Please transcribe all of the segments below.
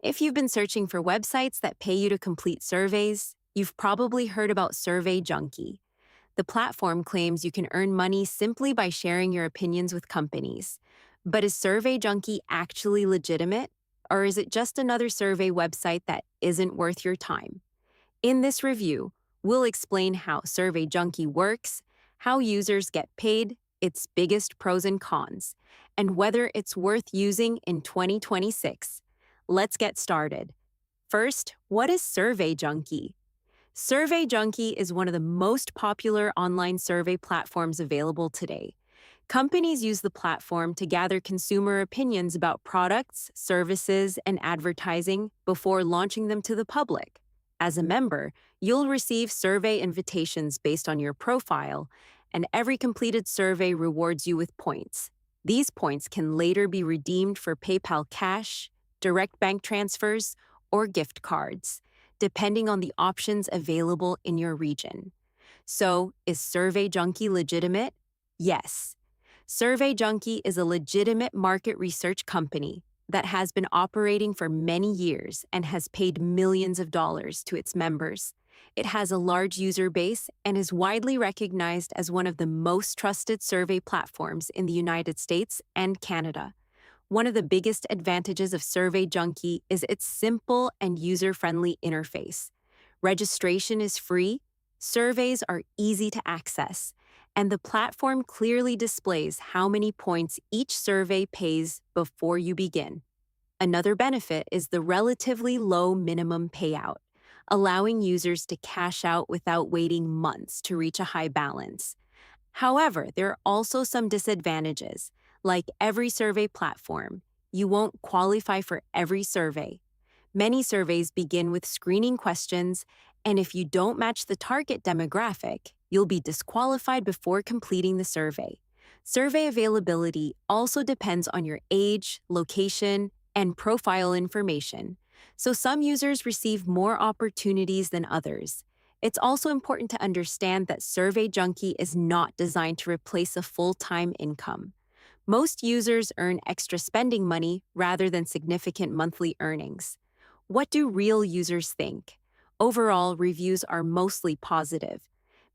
If you've been searching for websites that pay you to complete surveys, you've probably heard about Survey Junkie. The platform claims you can earn money simply by sharing your opinions with companies. But is Survey Junkie actually legitimate? Or is it just another survey website that isn't worth your time? In this review, we'll explain how Survey Junkie works, how users get paid, its biggest pros and cons, and whether it's worth using in 2026. Let's get started. First, what is Survey Junkie? Survey Junkie is one of the most popular online survey platforms available today. Companies use the platform to gather consumer opinions about products, services, and advertising before launching them to the public. As a member, you'll receive survey invitations based on your profile, and every completed survey rewards you with points. These points can later be redeemed for PayPal cash, direct bank transfers, or gift cards, depending on the options available in your region. So, is Survey Junkie legitimate? Yes. Survey Junkie is a legitimate market research company that has been operating for many years and has paid millions of dollars to its members. It has a large user base and is widely recognized as one of the most trusted survey platforms in the United States and Canada. One of the biggest advantages of Survey Junkie is its simple and user-friendly interface. Registration is free, surveys are easy to access, and the platform clearly displays how many points each survey pays before you begin. Another benefit is the relatively low minimum payout, allowing users to cash out without waiting months to reach a high balance. However, there are also some disadvantages. Like every survey platform, you won't qualify for every survey. Many surveys begin with screening questions, and if you don't match the target demographic, you'll be disqualified before completing the survey. Survey availability also depends on your age, location, and profile information, so some users receive more opportunities than others. It's also important to understand that Survey Junkie is not designed to replace a full-time income. Most users earn extra spending money rather than significant monthly earnings. What do real users think? Overall, reviews are mostly positive.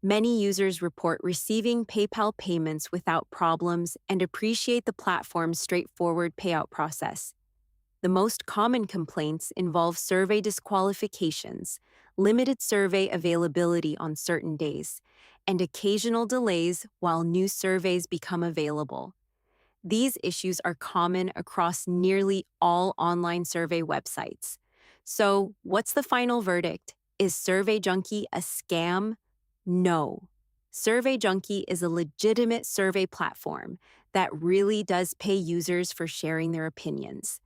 Many users report receiving PayPal payments without problems and appreciate the platform's straightforward payout process. The most common complaints involve survey disqualifications, limited survey availability on certain days, and occasional delays while new surveys become available. These issues are common across nearly all online survey websites. So, what's the final verdict? Is Survey Junkie a scam? No. Survey Junkie is a legitimate survey platform that really does pay users for sharing their opinions.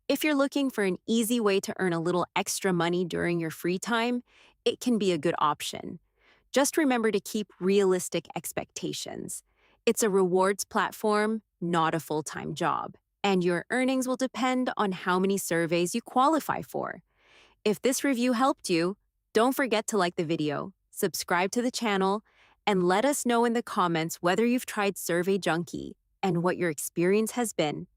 If you're looking for an easy way to earn a little extra money during your free time, it can be a good option. Just remember to keep realistic expectations. It's a rewards platform, not a full-time job, and your earnings will depend on how many surveys you qualify for. If this review helped you, don't forget to like the video, subscribe to the channel, and let us know in the comments whether you've tried Survey Junkie and what your experience has been.